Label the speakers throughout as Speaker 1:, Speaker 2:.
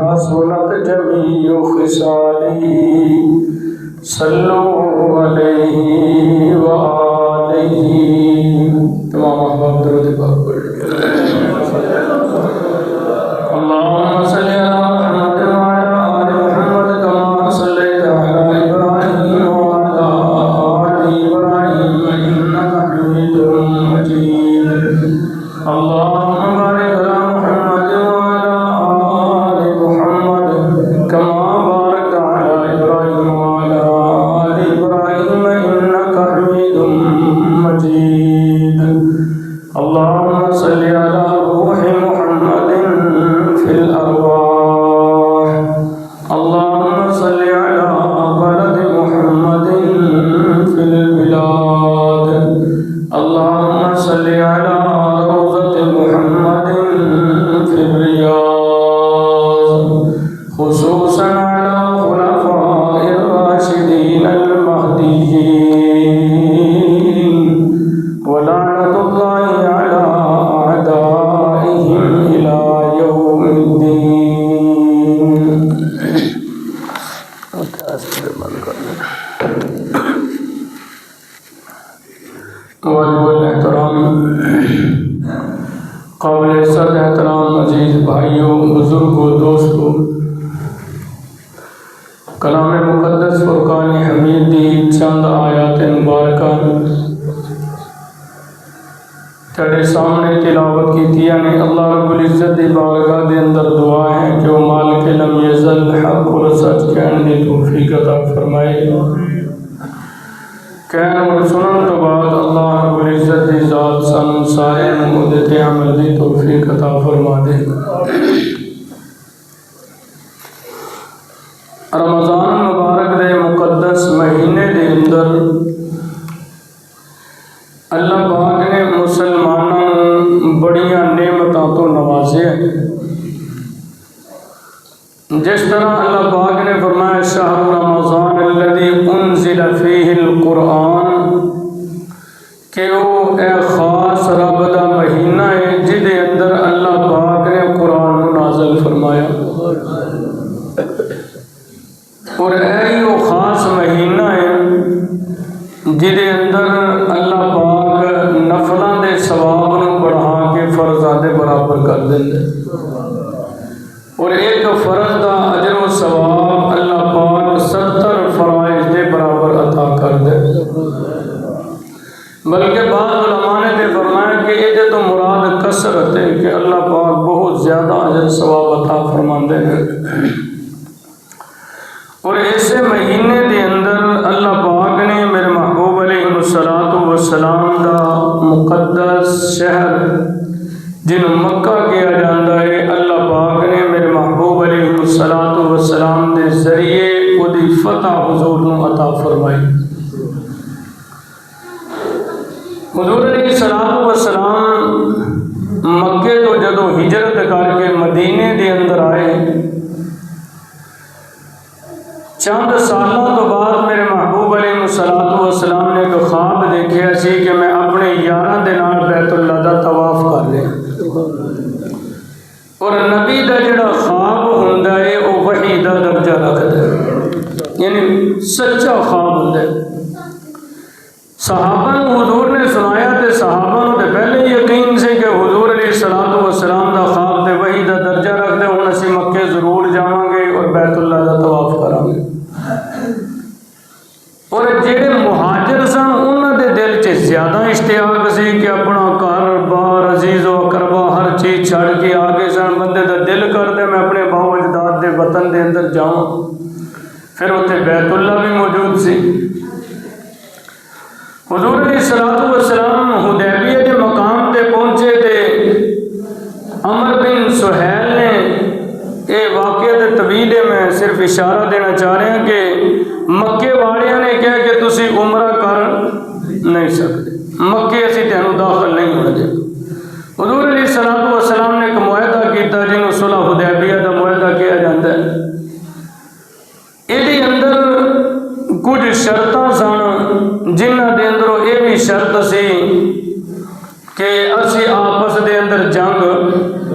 Speaker 1: حسنت جميع خصاله صلوا علیہ وآلہ. تمام احباب درود پاک پڑھ. اللهم صل على محمد وعلى آل محمد كما صليت على إبراهيم وعلى آل إبراهيم إنك حميد مجيد. اللهم بارك على محمد وعلى آل محمد كما باركت على إبراهيم وعلى آل إبراهيم إنك حميد مجيد. اللهم صل على روح محمد في الأرواح. اللهم صل على بلد محمد في البلاد. اللهم صل على روضة محمد في الرياض. خصوصا على خلفاء الراشدين المهديين. ولعنة الله على أعدائهم إلى يوم الدين. واجب الاحترام قابل عزت احترام عزیز بھائیوں، بزرگوں، دوستوں، کلام مقدس فرقان حمید دی چند آیات مبارکہ تیرے سامنے تلاوت کی نے. اللہ رب العزت دی بارگاہ دے اندر دعا ہے کہ وہ مالک لم یزل حق اور سچ کہنے دی توفیق عطا فرمائے. کہنے اور سنن تو بعد اللہ رب العزت دی ذات سن سارے مدت عمل دی توفیق عطا فرما دے. رمضان مبارک دے مقدس مہینے دے اندر اللہ پاک نے مسلمانوں بڑیاں نعمتوں تو نوازے. جس طرح اللہ پاک نے فرمایا شہر رمضان الذی انزل فیہ القرآن، کہ وہ اے خاص رب دا مہینہ ہے جدے اندر اللہ پاک نے قرآن نازل فرمایا. اور اے وہ خاص مہینہ ہے جدے اندر اللہ پاک نفلاں دے ثواب نو بڑھا کے فرضاں دے برابر کر دیندا. اور ایک فرض دا اجر و ثواب اللہ پاک 70 فرائض دے برابر عطا کر دے. بلکہ بعض علماء نے فرمایا کہ یہ تو مراد کثرت ہے کہ اللہ پاک بہت زیادہ اجر ثواب عطا فرماندے ہیں. اور ایسے مہینے دے اندر اللہ پاک نے میرے محبوب علیہ السلام دا مقدس شہر جن مکہ کیا جاتا ہے، اللہ پاک نے میرے محبوب علیہ السلام دے ذریعے وہ دی فتح حضور نو عطا فرمائی. حضور علیہ السلام مکے تو جدو ہجرت کر کے مدینے دے اندر آئے، چند سالوں تو بعد میرے محبوب علیہ السلام نے ایک خواب دیکھا سی کہ میں اپنے یاراں دے نال بیت اللہ دا طواف کر لیا. اور نبی دا جڑا خواب ہوندا ہے وہ وحی دا درجہ رکھدا ہے، یعنی سچا خواب ہوندا ہے. صحابہ نو حضور نے سنایا تے صحابہ نو تے پہلے یقین سے کہ حضور علیہ السلام دا خواب تے وحی دا درجہ رکھدا ہے. ہن اسی مکے ضرور جاواں گے اور بیت اللہ دا طواف کراں گے. اور جڑے مہاجر سن انہاں دے دل 'چ زیادہ اشتیاق سی کہ اپنا گھر بار عزیز و اقربا ہر چیز چھڑ کے آگے سن. بندے دا دل کردا میں اپنے باو اجداد دے وطن دے اندر جاواں. پھر اتنے بیت اللہ بھی موجود سی. حضور علیہ السلام حدیبیہ کے مقام تے پہنچے تے عمر بن سہیل نے یہ واقعہ تے طویل ہے، میں صرف اشارہ دینا چاہ رہا ہوں کہ مکے والیاں نے کہا کہ تسی عمرہ کر نہیں سکتے، مکے اسی تینوں داخل نہیں ہونے دے. حضور علیہ السلام نے ایک معاہدہ کیتا جنہوں صلح حدیبیہ دا معاہدہ کیا جاتا ہے. یہ اندر کچھ شرطاں سن جنہ دے اندروں یہ بھی شرط سی کہ اسی آپس دے اندر جنگ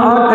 Speaker 1: 8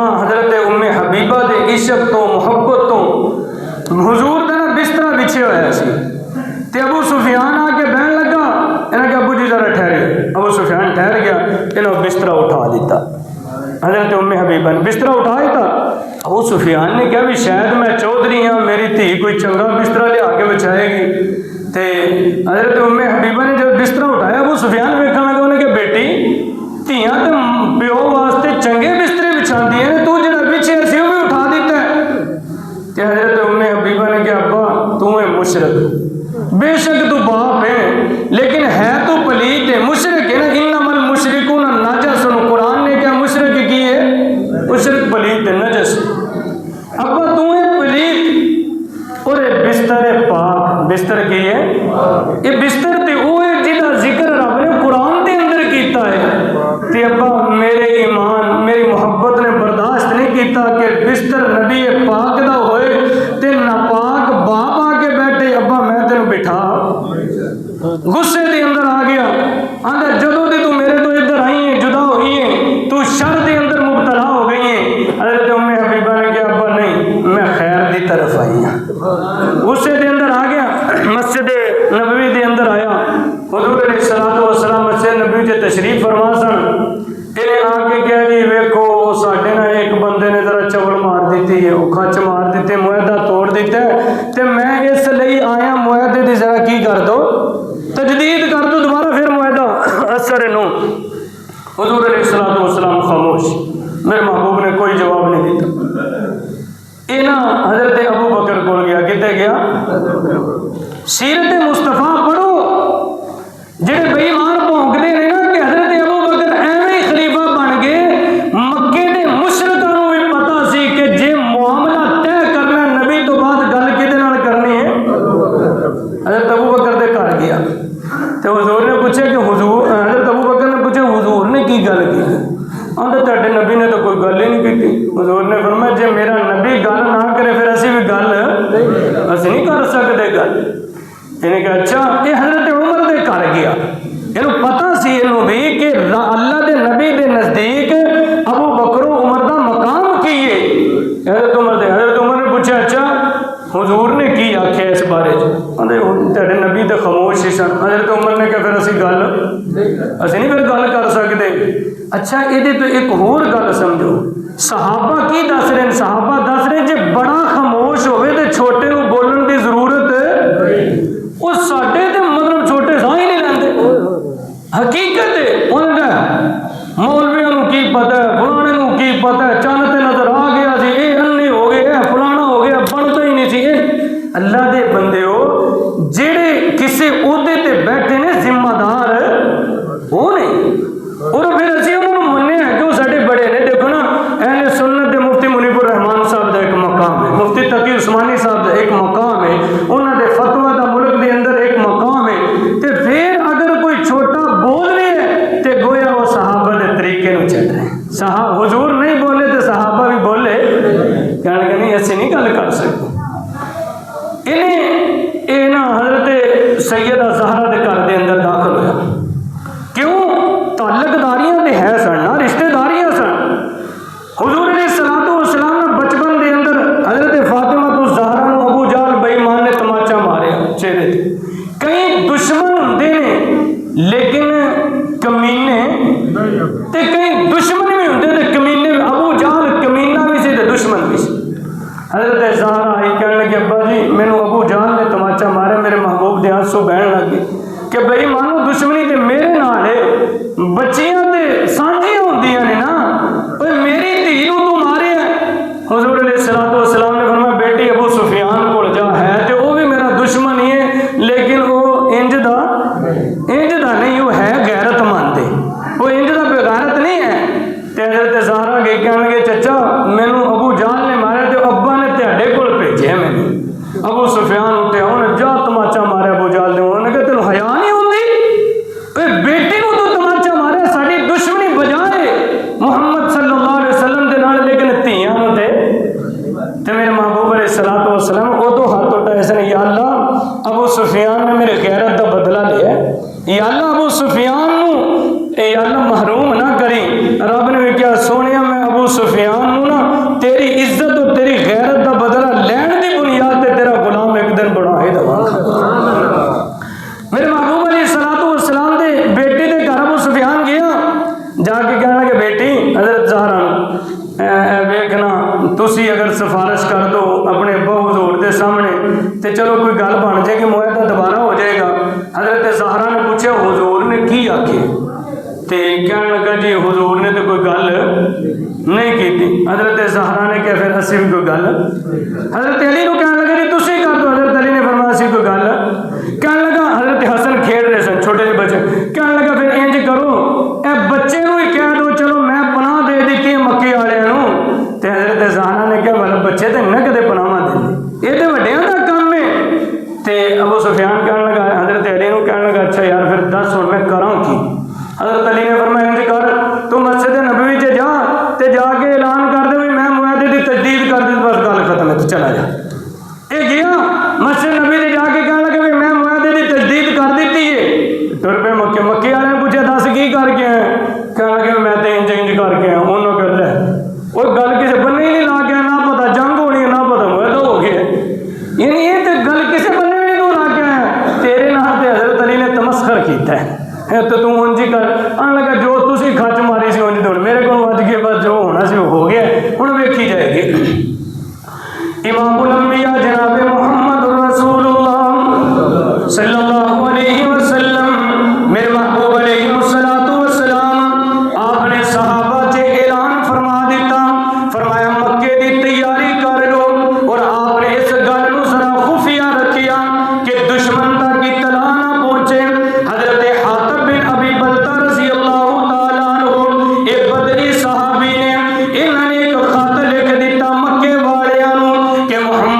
Speaker 1: ماں حضرت ام حبیبہ دے عشق تو محبت تو حضور دا نا بستر بچھے ہوا سی تے ابو سفیان آ کے بہن لگا، انہوں نے کہا ابو جی ذرا ٹھہرے، ابو سفیان ٹھہر گیا، انہوں نے بستر اٹھا دیتا، حضرت ام حبیبہ نے بستر اٹھا دیتا۔ ابو سفیان نے کہا بھی شاید میں چودھری ہاں، میری دھی کوئی چنگا بستر لے آ کے بچھائے گی، تے حضرت ام حبیبہ نے جب بستر اٹھایا ابو سفیان ویکھن لگا، انہوں نے کہا بیٹی دھیاں تے پیو واسطے چنگے بسترے بچھاندی ہیں، تو جڑا پیچھے سی وہ بھی اٹھا دیتا ہے۔ کہ حضرت ام حبیبہ نے کہا ابا تو ہے مشرک، بے شک تو باپ ہے لیکن ہے تو پلیت ہے، مشرک ہے نا، انما المشرکون نجس، قرآن نے کیا مشرک کی ہے؟ مشرک پلیت ہے، نجس۔ ابا تو ہے پلیت اور بستر پاک، بستر کی ہے یہ بستر تے وہ ہے جہاں ذکر رب نے قرآن دے اندر کیتا ہے، تے ابا میرے ایمان میری محبت نے برداشت نہیں کیتا کہ بستر نبی پاک دا ہوئے تے ناپاک باپ آ کے بیٹھے، ابا میں تینوں بٹھا، غصے دے اندر آ گیا، آندھا جدوں دے تو میرے تو ادھر آئی ہیں، جدا ہوئی ہیں، تو شر دے اندر مبتلا ہو گئی ہیں۔ حضرت ام حبیبہ نے کہا ابا نہیں، میں خیر دی طرف آئی ہوں، غصے دے اندر آ گیا، مسجد نبوی دے اندر آیا، حضور علیہ الصلوۃ والسلام مسجد نبوی سے تشریف فرما سن، انہیں آ کے کہہ جی ویکھو وہ ساڈے نہ ایک بندے نے ذرا چول مار دیتی ہے، وہ کھچ مار دیتے، معاہدہ توڑ دیتا ہے، تے میں اس لیے آیا معاہدے دی ذرا کی کر دو تجدید کر دو، دوبارہ پھر معاہدہ اثر نو۔ حضور علیہ الصلوۃ والسلام خاموش، میرے محبوب نے کوئی جواب نہیں دیتا۔ یہ نا حضرت ابو بکر کو گیا، کتے گیا؟ سیرت مصطفیٰ پڑھو، جڑے بے ایمان بھونکتے ہیں نا کہ حضرت ابو بکر ایویں خلیفہ بن گئے، مکے دے مشرکاں نوں بھی پتا سی کہ جے معاملہ طے کرنا نبی تو بعد گل کدے نال کرنی ہے۔ حضرت ابو بکر دے گھر گیا تو حضور نے پوچھا کہ حضرت ابو بکر نے پوچھا حضور نے کی گل کی؟ آندا تہاڈے نبی نے تو کوئی گل ہی نہیں کی۔ حضور نے فرمایا جے میرا نبی گل نہ کرے پھر اسی بھی گل اسی نہیں کر سکتے گل۔ انہیں کہا اچھا، یہ حضرت عمر دے گھر گیا، یہ پتا سی انہوں بھی کہ اللہ دے نبی دے نزدیک ابو بکر و عمر دا مقام کی ہے۔ حضرت عمر نے پوچھا اچھا حضور نے کی آخیا اس بارے؟ تیرے نبی تو خاموش ہی سن۔ حضرت عمر نے کہا پھر اسی نہیں پھر گل کر سکتے۔ اچھا یہ تو ایک ہور گل سمجھو، صحابہ کی دس رہے ہیں، صحابہ دس رہے جے بڑا خاموش ہوئے تو چھوٹے نو بولن دی ضرورت وہ ساڈے تے مطلب چھوٹے ساہ ہی نہیں لیندے، حقیقت ہے انہوں نے مولویوں نو کی پتہ ہے، فلانے نو کی پتہ ہے، چند تے نظر آ گیا سی اے انے ہو گئے، اے فلانا ہو گیا، بنتا ہی نہیں سی۔ اللہ دے بندے ہو جڑے کسی عہدے تے بیٹھے نے ذمہ دار وہ نہیں، اور پھر اسی انہوں نے مننے ہیں کہ وہ ساڈے بڑے نے۔ دیکھو نا اہل سنت دے مفتی منیب الرحمان صاحب دا ایک مقام ہے، مفتی تقی عثمانی صاحب دا ایک مقام ہے، انہوں دے فتویٰ دا ملک دے اندر ایک مقام ہے، تے پھر اگر کوئی چھوٹا بول رہے ہے تے گویا وہ صحابہ دے طریقے نو چل رہے ہیں۔ حضور نہیں بولے تے صحابہ بھی بولے، کہنے کہ نہیں ایسے نہیں گل کر سکتے۔ انہیں نا حضرت سیدہ زہرا دے گھر دے اندر داخل ہویا، کیوں؟ تعلق داریاں دے ہے سن نا، رشتہ داریاں سن۔ حضور علیہ الصلوۃ والسلام نے بچپن دے اندر حضرت فاطمہ الزہرا نو ابو جہل بے ایمان نے تماچا ماریا چہرے تے۔ کئی دشمن ہوندے نے لیکن کمینے تے کئی دشمن بھی ہوندے تے کمینے، ابو جہل کمینہ بھی سی تے دشمن بھی سی۔ حضرت زہرا آئی کہنے لگی ابا جی مینوں ابو جہل نے تماچا ماریا، میرے محبوب دے آنسو بہن لگ گئے کہ بھائی مانو دشمنی تے میرے نال ہے، بچیاں تے سانجیاں ہوندیاں نے نا، اوے میری دھی نوں تو ماریا۔ حضور علیہ الصلوۃ والسلام نے فرمایا بیٹی ابو سفیان کول جا، ہے تے وہ بھی میرا دشمن ہی ہے لیکن وہ انج دا نہیں، وہ ہے غیرت مند ہے، وہ انج دا بغیرت نہیں ہے۔ تے حضرت زہرا گئی کہنے لگے چچا مینوں ابو جہل نے ماریا تے ابا نے تہاڈے کول بھیجیا مینوں۔ ابو سفیان اٹھیا، انہیں جا تماچا ماریا ابو جہل نے، انہوں نے کہا تینوں حیا نہیں ہوندی، بیٹی نوں تو تماچا ماریا، ساری دشمنی بجائے محمد صلی اللہ علیہ وسلم دے نال، لیکن دھیاں نوں تے میرے محبوب علیہ الصلوۃ والسلام ادو ہاتھ اٹھائے سن، یا اللہ ابو سفیان نے میرے غیرت دا بدلہ لیا، یا اللہ ابو سفیان نوں یا اللہ محروم نہ کری۔ رب نے بھی کیا سونیا میں ابو سفیان نوں نہ ویکھنا تسی اگر سفارش کر دو اپنے ابا حضور دے سامنے تے چلو کوئی گل بن جائے گی، معاہدہ دوبارہ ہو جائے گا۔ حضرت زہرا نے پوچھا حضور نے کی آکھے؟ تے کہنے لگا جی حضور نے تو کوئی گل نہیں کی تھی۔ حضرت زہرا نے کہا پھر اسی بھی کوئی گل، حضرت علی کو کہنے لگا جی تسی کر دو۔ حضرت علی نے فرمایا اسی کوئی گل، کہنے لگا حضرت حسن کھیل رہے سن چھوٹے سے بچے، کہنے لگا پھر انج کرو اے بچے نو ہی کہہ دو چلو میں پناہ دے دیتی مکے والوں۔ تے حضرت زہرا نے کہا مطلب بچے تو نہیں کدے پناہ دیں، یہ تو وڈیاں دا کام ہے۔ تے ابو سفیان کہنے لگا حضرت علی نو کہنے لگا اچھا یار پھر دس ہن میں کراں کی؟ حضرت علی نے فرمایا انج کر تو مسجد نبوی چ جا تے جا کے اعلان کر دے میں معاہدے دی تجدید کر دی، بس گل ختم ہے تو چلا جا۔ اے گیا مسجد نبوی تے جا کے کہنے لگا میں معاہدے دی تجدید کر دیتی ہے۔ ٹر پہ مکے والے نے پوچھا دس کی کر کے ہیں؟ کہنے لگے میں تو انج انج کر کے ہیں۔ انہوں نے کہا وہ گل کسی بننے ہی نہیں لا کے، نہ پتا جنگ ہونی ہے نہ پتا معاہدہ ہو گیا، یعنی یہ تو گل کسی بننے بھی نہیں لا کے ہے۔ تیرے نام تے حضرت علی نے تمسخر کیتا ہے تو تم انجی کر۔ آن لگا جو تسی کھچ ماری سی انج تو میرے کو وج کے بعد جو ہونا سی ہو گیا، ہن ویکھی جائے گی۔ امام الانبیاء جناب محمد رسول اللہ صلی اللہ علیہ وسلم میرے محبوب علیہ الصلوۃ والسلام آپ نے صحابہ سے اعلان فرما دیتا، فرمایا مکے دی تیاری کر لو، اور آپ نے اس گل نو ذرا خفیہ رکھیا کہ دشمن تک اطلاع نہ پہنچے۔ حضرت حاتب بن ابی بلتہ رضی اللہ تعالیٰ عنہ ایک بدری صحابی نے انہوں نے ایک خط لکھ دیتا مکے والوں کہ محمد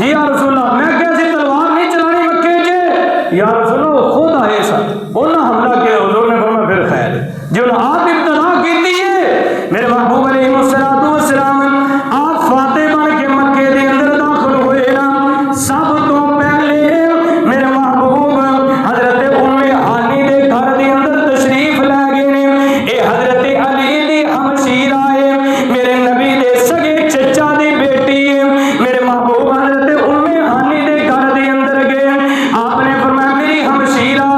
Speaker 1: جی یا رسول اللہ میں کیسی تلوار نہیں چلانی مکے چ یا رسول اللہ وہ خود آئے سن انہوں حملہ کیا حضور نے فرمایا پھر خیر جو آپ ابتدا کی ہے میرے محبوب علیہ السلام آپ فاتح بن کے مکے دے اندر داخل ہوئے نا سب تو پہلے میرے محبوب حضرت ام ہانی دے گھر دے اندر تشریف لے گئے نے اے حضرت علی دی ہمشیرہ ہے میرے نبی دے سگے چچا دی بیٹی ہے میرے محبوب حضرت ام ہانی دے گھر دے اندر گئے آپ نے فرمایا میری ہمشیرہ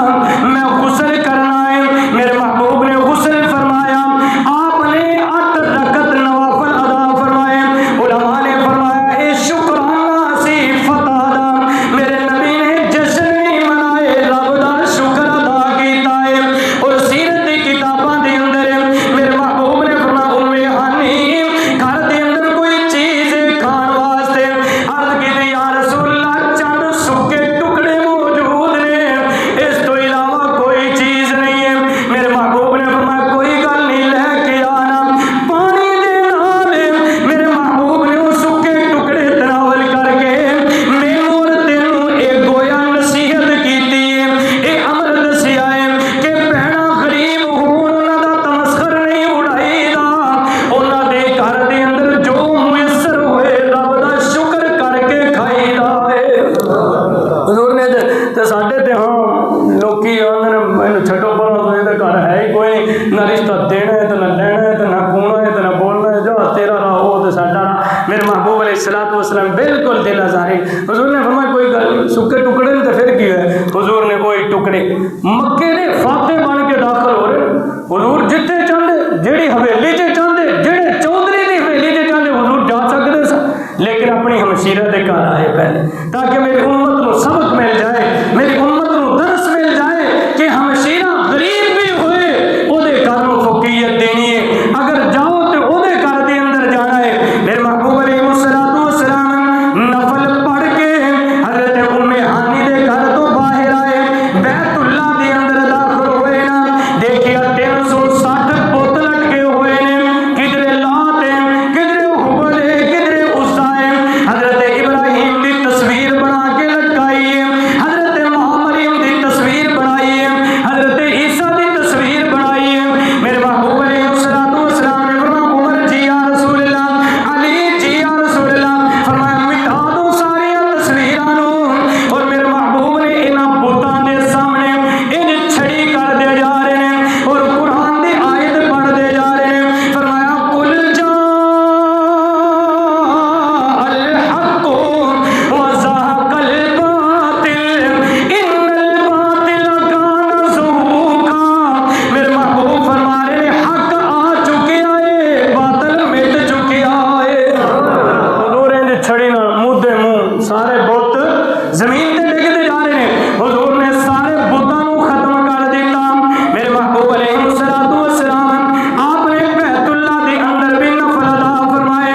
Speaker 1: میں غسل کرنا ہے میرے محبوب نے غسل فرمایا آپ نے 8 رکعت نوافل ادا فرمائے علماء نے فرمایا اے شکرانہ سی فتح دا میرے نبی نے جشن نہیں منائے رب دا شکر ادا کیتا ہے اور سیرت دی کتاباں دے اندر میرے محبوب نے فرمایا ام ہانی گھر دے اندر کوئی چیز کھان واسطے عرض کی یا رسول اللہ چند سکے ٹکڑے موجود نے اس تو علاوہ کوئی چیز نہیں ہے میرے محبوب نے فرمایا کوئی گل نہیں لے کے آنا پانی دے نال میرے محبوب نے اس سکے ٹکڑے تناول کر کے مینوں اور تینوں ایک گویا نصیحت کیتی ہے اے امر دسیا ہے کہ بہنا غریب ہون انہاں دا تمسخر نہیں اڑائی دا انہاں دے گھر دے اندر جو میسر ہوئے رب دا شکر کر کے کھائی دا ہے حضور نے تے ساڈے تے ہاں لوکی آندے مینوں چھڈو پروں تو یہ گھر ہے ہی کوئی نہیں نہ رشتہ دینا ہے تو نہ لینا ہے تو نہ کھونا ہے تو نہ بولنا ہے جو تیرا راہ ہو تو ساڈا راہ میرے محبوب علیہ الصلوۃ والسلام بالکل دل آزاری حضور نے فرمایا کوئی گل سکے ٹکڑے نے تو پھر کی ہے حضور نے کوئی ٹکڑے مکے دے فاتح بن کے داخل ہو رہے حضور جتنے چاہتے جیڑی حویلی چ چاہتے جہے چودھری دی حویلی چ چاہتے حضور جا سکتے سن لیکن اپنی ہمشیرہ دے گھر آئے پہلے تاکہ میری امت کو سبق مل جائے میری امت کو درس مل جائے کہ ہمشیرہ غریب بھی ہوئے وہ دے گھر کو فقیت دینی ہے اگر جاؤ تو وہ دے گھر دے اندر جانا ہے میرے محبوب علیہ السلام نفل پڑھ کے حضرت ام ہانی دے گھر تو باہر آئے بیت اللہ دے اندر داخل ہوئے نا دیکھیا 360 بت لٹکے ہوئے نے کدھر لات ہے کدھر حبل ہے کدھر عزا ہے حضرت ابراہیم دی تصویر بنا کے لٹکائی ہے حضرت مریم دی تصویر بنائی ہے حضرت عیسیٰ دی تصویر بنائی ہے میرے محبوب علیہ السلام نے فرمایا عمر جی یا رسول اللہ علی جی یا رسول اللہ فرمایا مٹا دو ساری تصویراں نو اور میرے محبوب نے انہاں بتاں دے سامنے ان چھڑی کر دے جا رہے ہیں اور قرآن دی آیت پڑھ دے جا رہے ہیں فرمایا قل جاء الحق وزهق الباطل ان الباطل كان زهوقا میرے محبوب فرما رہے ہیں حق آ چکیا ہے باطل مٹ چکیا ہے حضور نے چھڑی نہ مودے منہ سارے بت زمین تے ڈگدے جا رہے ہیں حضور نے سارے بتاں نو ختم کر دیتا میرے محبوب علیہ السلام آپ نے بیت اللہ دے اندر بھی نفل ادا فرمائے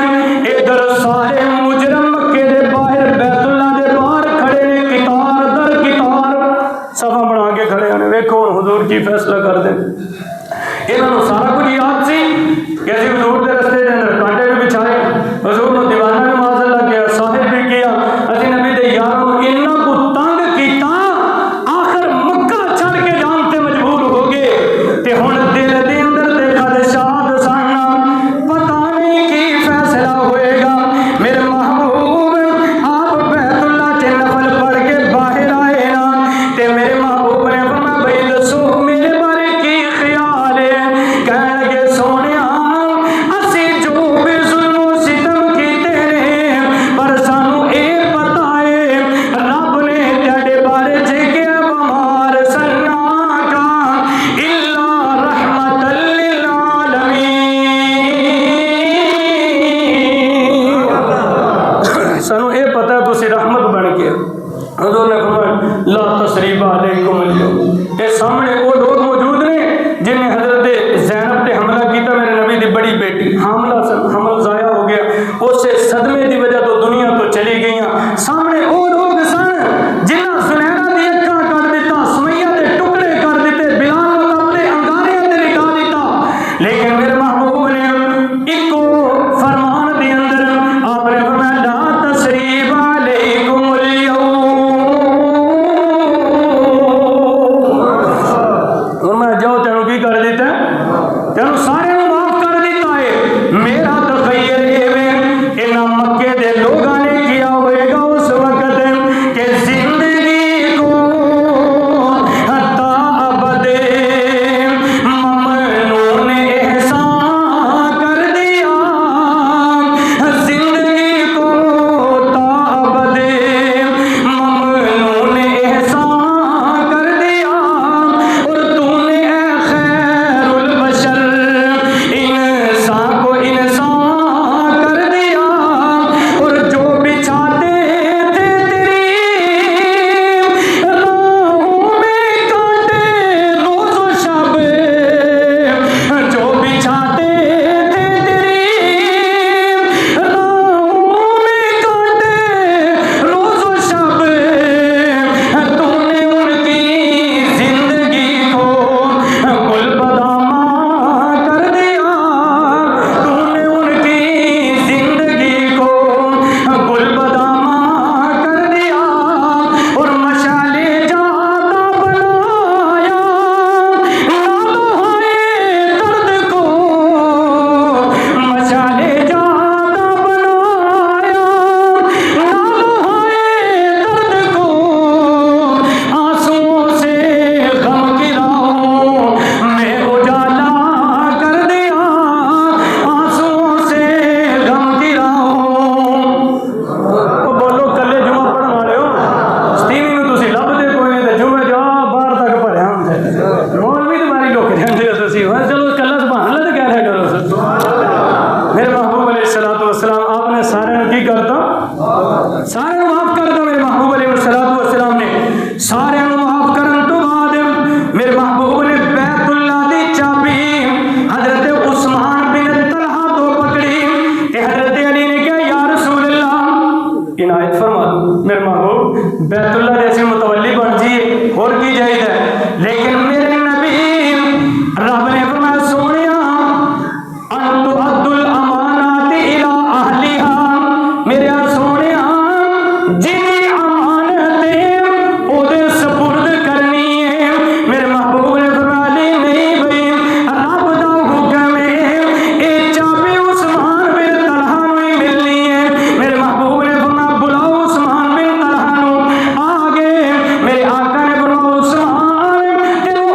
Speaker 1: ادھر سارے مجرم مکے دے باہر بیت اللہ دے باہر کھڑے نے قطار در قطار صفا بنا کے کھڑے ہیں ویکھو حضور کی فیصلہ کر دیں انہاں نوں سارا کچھ یاد سی کہ اسی حضور دے رستے دے اندر کانٹے بھی بچھائے حضور نوں دیوانہ بھی معاذ اللہ کیا صاحب بھی کیا اسی نبی دے یاروں انہاں کو تنگ کیتا آخر مکہ چھڑ کے جان تے مجبور ہو گئے تے ہن دل دے اندر تے خدشات سن پتہ نہیں کی فیصلہ ہوئے گا میرے محبوب آپ بیت اللہ چ نفل پڑھ کے باہر آئے نا تے میرے محبوب نے فرمایا بھائی دسو میرے بارے کی خیال ہے کہنے لگے سونیا اسی جو بھی ظلم و ستم کیتے نے پر سانو اے پتہ ہے رب نے تیرے بارے چ کیا بمار سنا کا الا رحمت للعالمین سانو اے پتہ ہے تسی رحمت بن کے حضور نے فرمایا لا تسریب علیکم اليوم اے سامنے وہ لوگ موجود نے جن نے حضرت زینب تے حملہ کیتا میرے نبی دی بڑی بیٹی حمل ضائع ہو گیا اس سے صدمے دی وجہ تو دنیا تو چلی گئیاں سامنے وہ لوگ سن جنہاں سنیرا دی اکھاں کر دیتا سمیہ دے ٹکڑے کر دیتے بلال نوں اپنے انگاریاں تے لٹا دیتا لیکن میرے محبوب نے ایکو فرمان دے اندر آپ نے فرمایا لا تسریب علیکم سارے معاف کر دو. میرے محبوب علیہ السلام نے سارے معاف کرن تو بعد میرے محبوب نے بیت اللہ دی چابی حضرت عثمان بن طلحہ تو پکڑی تے حضرت علی نے کہا یا رسول اللہ عنایت فرما. میرے محبوب بیت اللہ جیسے متولی بن جی اور کی جائے لیکن میرے نبی رب نے فرمایا سونیا ان تؤد الامانات الى اہلها. میرے سونیا جنی امانتیں او دے سپرد کرنی ہے. میرے محبوب نے فرمایا نہیں بھائی رب دا حکم ہے اے چابی عثمان بن طلحہ نوں ہی ملنی ہے. میرے محبوب نے فرمایا بلاؤ عثمان بن طلحہ نوں. آگے میرے آقا نے فرمایا عثمان تیرے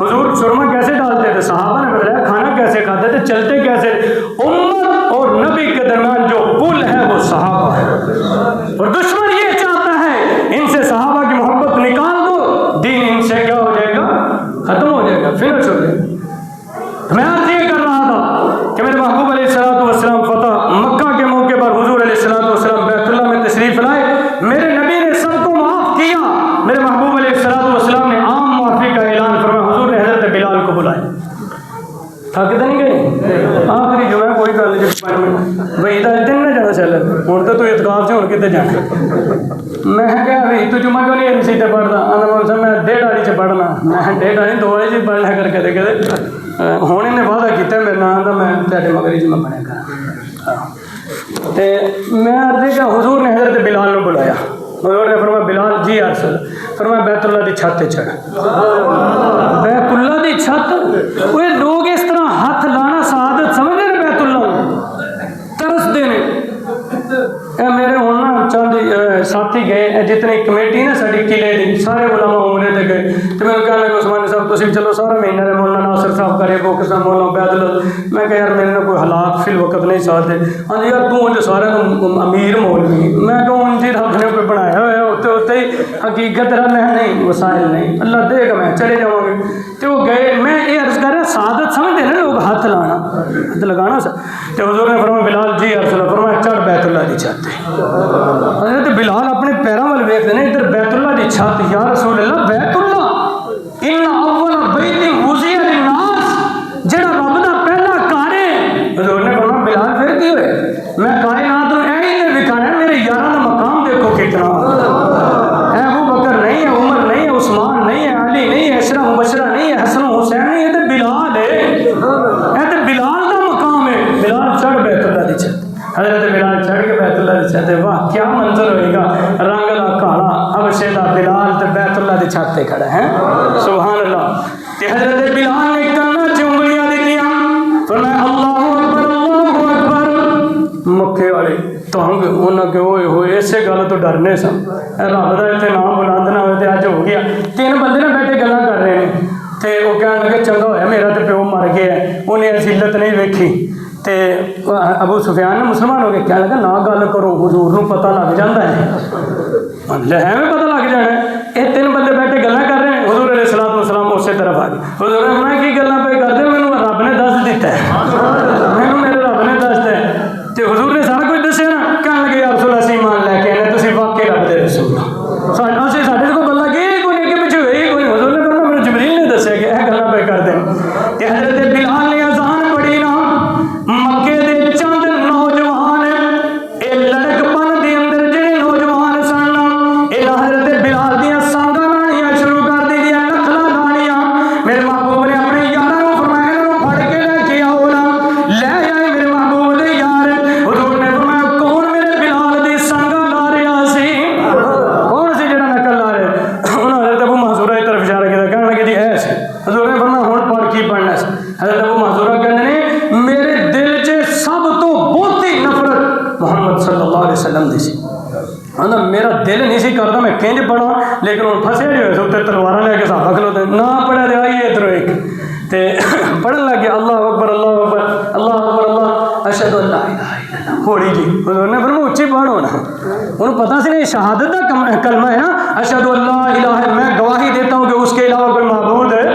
Speaker 1: حضور سرما کیسے ڈالتے تھے؟ صحابہ نے بتایا. کھانا کیسے کھاتے تھے؟ چلتے کیسے؟ امت اور نبی کے درمیان جو پل ہے وہ صحابہ ہے. اور دشمن یہ چاہتا ہے ان سے صحابہ کی محبت نکال دو، دین ان سے کیا ہو جائے گا؟ ختم ہو جائے گا، فنش ہو جائے گا. میں عرض یہ کر رہا تھا کہ میرے محبوب علیہ الصلوۃ والسلام فتح مکہ کے موقع پر حضور علیہ الصلوۃ والسلام بیت اللہ میں تشریف لائے. میرے نبی نے سب کو معاف کیا. میرے محبوب علیہ الصلوۃ والسلام نے عام معافی کا اعلان فرمایا. حضور نے حضرت بلال کو بلایا. تھک تو نہیں گئے؟ آخری جو ہے کوئی گل نہیں بھائی دن نہ جانا چل ہوں تو اتقاف سے ہوں کتنے جانا. میں کیا بھائی تو جمعہ کیوں نہیں مسیح پڑھتا؟ آدھا میں 1.5 والی چ پڑھنا. میں 1.5 والی 2 والی چ پڑھنا کر کے کہتے ہوں انہیں وعدہ کیا میرے نام کا میں تیرے مگر جمعہ پڑھیا کرا. میں عرض کہ حضور نے حضرت بلال کو بلایا. حضور نے فرمایا بلال جی یا رسول اللہ. فرمایا بیت اللہ کی چھت چڑھ. بیت اللہ کی چھت وہ لوگ اس طرح ہاتھ لانا سعادت سمجھتے ہیں. بیت اللہ ترستے ہیں. میرے ہوں نا چند ساتھی گئے جتنی کمیٹی نا ساری قلعے کی سارے علماء عمرے تے گئے. تو میں کہنے لگا عثمان صاحب تھی چلو سارا مہینہ رہے مولانا ناصر صاحب کرے کو کس مولانا عبید اللہ. میں کہ یار میرے نا کوئی حالات فی الوقت نہیں ساتھ دے. ہاں یار تو سارے امیر مولوی. میں کہوں ان جی رب نے کوئی بنایا ہوا ہے اتنے ہی حقیقت رہا میں نہیں وسائل نہیں اللہ دے گا میں چلے جاؤں گے. تو وہ گئے. میں یہ عرض کر رہا سعادت سمجھتے نا لوگ ہاتھ لانا ہاتھ لگانا سا. تو حضور نے فرمایا بلال جی یا رسول اللہ. فرمایا چڑھ بیت اللہ کی چھت. حضرت بلال اپنے پیروں وال ویکھتے ہیں ادھر بیت اللہ کی چھت. یا رسول اللہ بیت اللہ ان اول بیت وضع للناس جڑا رب دا پہلا گھر ہے. حضور نے فرمایا بلال پھر کی ہوئے؟ میں کائنات نوں ایویں نے دکھایا میرے یاراں دا مقام دیکھو کتنا. اے ابو بکر نہیں ہے، عمر نہیں ہے، عثمان نہیں ہے، علی نہیں ہے، عشرہ مبشرہ نہیں ہے، حسن حسین نہیں ہے. تے بلال ہے. اے تے بلال دا مقام ہے. بلال چڑھ بیت اللہ دی چھت. حضرت بلال چڑھ کے بیت اللہ دی چھت. واہ کیا منظر ہوئے گا. رنگ دا کالا حبشے دا بلال تے بیت اللہ دی چھت تے کھڑا ہے. سبحان اللہ. تے حضرت بلال نے کنا چ انگلیاں دتیاں. فرمایا اللہ اکبر اللہ اکبر. مکے والے تنگ انہاں کہ ہوئے ہوئے اسے گل تو ڈرنے سن. رب دا اتنے نام بلند نہ ہوئے تے اج ہو گیا. 3 بندے نے بیٹھے گلاں کر رہے ہیں تے وہ کہنے لگے چنگا ہویا میرا تے پیو مر گیا ہے. انہیں ذلت نہیں ویکھی. تے ابو سفیان نے مسلمان ہو کے کہنے لگا نہ گل کرو حضور نو پتہ لگ جاتا ہے. ہمیں پتہ لگ جانا ہے. یہ 3 بندے بیٹھے گلاں کر رہے ہیں. حضور علیہ الصلوۃ والسلام اسی طرف آ گئے. حضور نے فرمایا کی گلاں پہ کرتے ہو؟ مینوں رب نے دس دیتا ہے. مینوں میرے رب نے دس دیا ہے. تے حضور نے سارا کچھ دسیا نا. کہنے لگے یا رسول اللہ اسی ایمان لے کے آئے تسی واقعی رب دے رسول ہو. ساڈے کو بندہ کہ کوئی اگے پیچھے ہوئے ہی کوئی. حضور نے فرمایا مینوں جبریل نے دسیا کہ یہ گلاں پہ کر دیں. تے حضرت بلال نے اذان پڑھی نا. مکے دے چند نوجوان اے لڑک پن دے اندر جڑے نوجوان سن اے حضرت بلال دیاں سانگاں لانیاں شروع کر دیاں نکھلاں لانیاں. میرے محبوب نے اپنے یاراں نوں فرمایا انہاں نوں پھڑ کے لے کے آؤ نا. لے آئے میرے محبوب دے یار. حضور نے فرمایا کون میرے بلال دی سانگاں لا رہا سی؟ کون سی جڑا نکل لا رہا؟ انہاں حضرت ابو محذورہ کی طرف اشارہ کیا. کہنے لگے جی ایسے. حضور نے فرمایا ہن پڑھ کی پڑھنا ہے. حضرت ابو محذورہ کہنے نے میرے دل چ سب تو بہتی نفرت محمد صلی اللہ علیہ وسلم دی سی. میرا دل نہیں سی کرتا میں کنج پڑھا لیکن ہوں پھسے نہیں ہوئے سکتے تلوار لے کے صحابہ کھلوتے نہ پڑھا دے آئیے ادھر ایک تے پڑھن لگ گیا اللہ اکبر اللہ اکبر اللہ اکبر اللہ اشہد ان لا الہ الا اللہ. ہوڑی جی حضور نے فرمایا اونچی پڑھو نا. انہوں پتہ سی نہیں شہادت کا کلمہ ہے نا اشہد ان لا الہ میں گواہی دیتا ہوں کہ اس کے علاوہ کوئی معبود ہے.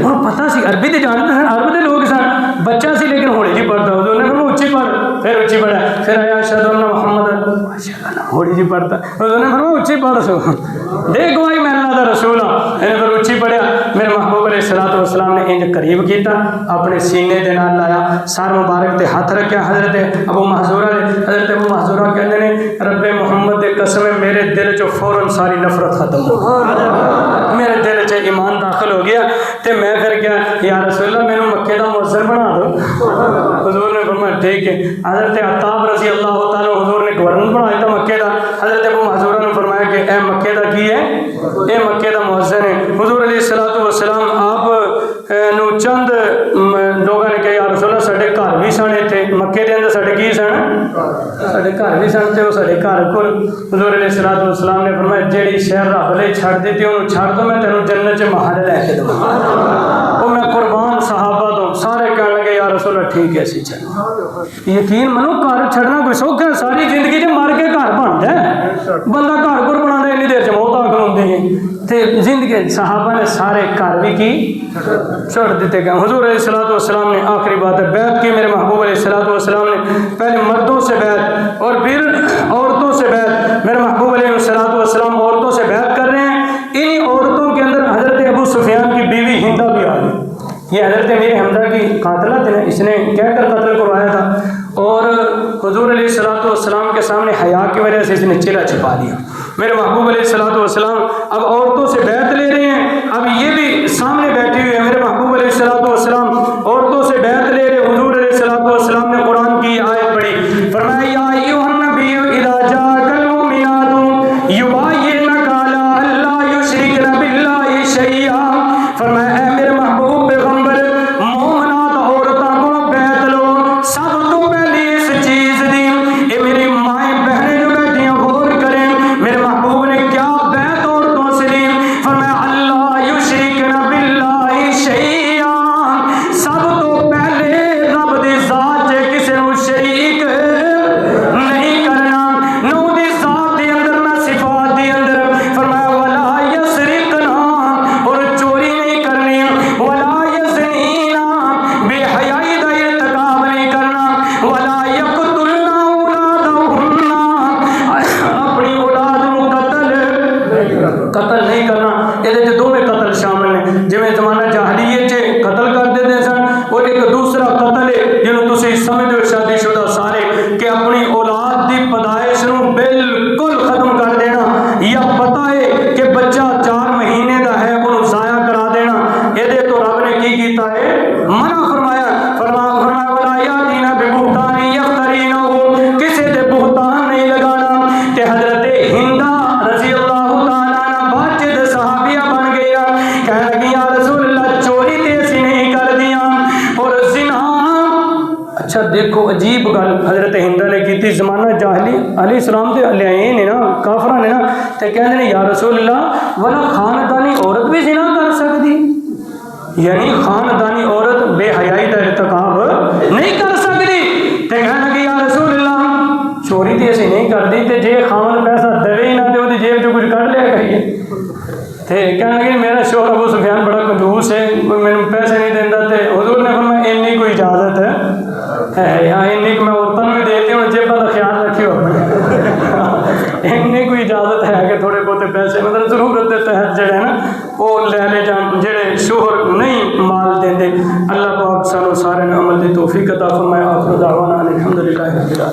Speaker 1: انہوں پتہ سی عربی تے جانتے ہیں عرب دے لوگ سن بچہ سی لیکن ہوڑی جی پڑھتا. حضور نے فرمایا اونچی پڑھ. پھر اونچی پڑھا. پھر آیا اشہد ان محمد ہوڑی جی پڑھتا. حضور نے فرمایا اونچی پڑھ سو دے گواہی میں اللہ دا رسول ہوں. پھر اونچی پڑھیا. میرے محبوب علیہ الصلوۃ والسلام نے انج قریب کیتا اپنے سینے دے نال لایا سر مبارک تے ہاتھ رکھیا. حضرت ابو محذورہ نے حضرت ابو محذورہ کہندے نے رب محمد دے قسم میرے دل چوں فوراً ساری نفرت ختم ہو. میرے دل چ ایمان داخل ہو گیا تے میں پھر کیا یا رسول اللہ مینوں مکے دا مؤذن بنا دو. حضور نے فرمایا ٹھیک ہے. حضرت عطاب رضی اللہ تعالی حضور نے گورنر بنا دیتا مکے دا. حضرت ابو محذورہ نے فرمایا کہ اے مکے دا کی ہے؟ اے مکے دا مؤذن ہے. حضور علیہ الصلوۃ والسلام آپ نو چند لوگوں نے کہا یا رسول اللہ ساڈے گھر بھی سن اتنے مکے دے اندر ساڈے کی سن سارے گھر بھی سن تے سارے گھر کو حضور علیہ الصلوۃ والسلام نے فرمایا جیڑی شہر رب نے چھڑ دیتی انہوں چھڑ دو میں تینوں جنت چ محل لے کے دوں وہ میں قربان صحابہ تو سارے کہنے لگے یا رسول اللہ ٹھیک ہے اسی چل یقین منو گھر چھڑنا کوئی سوکھا ہے ساری زندگی چ مر کے گھر بنتا ہے بندہ گھر کو بنا انی دیر چ موت آ کھلوندی ہے تے زندگی صحابہ نے سارے گھر بھی کی چھوڑ دیتے گئے حضور علیہ الصلوۃ والسلام نے آخری بات ہے بیعت کی میرے محبوب علیہ الصلوۃ والسلام نے پہلے مردوں سے بیعت اور پھر عورتوں سے بیعت میرے محبوب علیہ الصلوۃ والسلام عورتوں سے بیعت کر رہے ہیں انہی عورتوں کے اندر حضرت ابو سفیان کی بیوی ہندہ بھی آ گئی یہ حضرت امیر حمزہ کی قاتلہ تھی اس نے کہہ کر قتل کروایا تھا اور حضور علیہ الصلوۃ والسلام کے سامنے حیا کی وجہ سے اس نے چہرہ چھپا دیا میرے محبوب علیہ الصلوۃ والسلام اب عورتوں سے بیعت لے رہے ہیں اب یہ بھی سامنے بیٹھی ہوئی ہے میرے محبوب علیہ الصلوۃ والسلام عورتوں سے بیعت لے رہے حضور علیہ الصلوۃ والسلام نے قرآن کی آیت پڑھی فرمایا یا ایھا النبی اذا جاءک المؤمنات یباینک علی الا یشرکن باللہ شیئا فرمایا اے میرے محبوب پیغمبر مومنات عورتاں کو بیعت لو سب تو پہلی اس چیز دی اے میری مائیں بہنیں جو بیٹھیاں غور کریں میرے محبوب نے کیا بیعت عورتوں سے لی فرمایا اللہ یشرکن باللہ شیئا سب تو پہلے رب دی ذات سے کسی نو شریک نہیں کرنا نو دی ذات دی اندر نہ صفات دی اندر فرمایا ولا یسرقنا اور چوری نہیں کرنی ولا یزنینا بے حیائی کا ارتکاب نہیں کرنا ولا یقتلنا اولادہن اپنی اولاد نو قتل نہیں کرنا یہ دونوں قتل شامل ہیں جویں زمانہ جاہلیت چ قتل کر دیتے سن اور ایک دوسرا قتل ہے جنہوں تسی سمجھو شادی شدہ سارے کہ اپنی اولاد دی پیدائش نو بالکل ختم کر دینا یا پتہ ہے کہ بچہ 4 مہینے دا ہے انہوں ضائع کرا دینا یہ تو رب نے کی کیتا ہے منع فرمایا فرمایا ولا یاتین ببہتان یفترینہ کسی تے بہتان نہیں لگانا کہ حضرت ہندہ رضی اللہ تعالیٰ عنہ باجد صحابیہ بن گیا کہنے لگی یا رسول اللہ چوری تے اسی نہیں کر دیا اور زنا اچھا دیکھو عجیب گل حضرت ہندہ نے کی تھی زمانہ جاہلی علیہ السلام تے لیائے نے نا کافرہ نے نا تے کہنے نے یا رسول اللہ ولا خاندانی عورت بھی زنا کر سکتی یعنی خاندانی عورت بے حیائی کا ارتکاب نہیں کر سکتی تے کہنے لگی یا رسول اللہ چوری تے اسی نہیں کر دی تے جے خامن پیسہ دے ہی نہ تے وہ جیب جو کچھ کر لیا کریے تے کہنے لگے میرا شوہر ابو سفیان بڑا کنجوس ہے میں پیسے نہیں دینا تے حضور نے فرمایا انی کوئی اجازت ہے یہاں انی کو میں عورتوں بھی دیتی ہوں جیبا کا خیال رکھیو انی کوئی اجازت ہے کہ تھوڑے بہتے پیسے مطلب ضرورت کے تحت جڑے نا وہ لے جان جڑے شوہر نہیں مال دیں اللہ پاک سانو سارے عمل دی توفیق عطا فرمائے آخر دعوانا الحمدللہ رب العالمین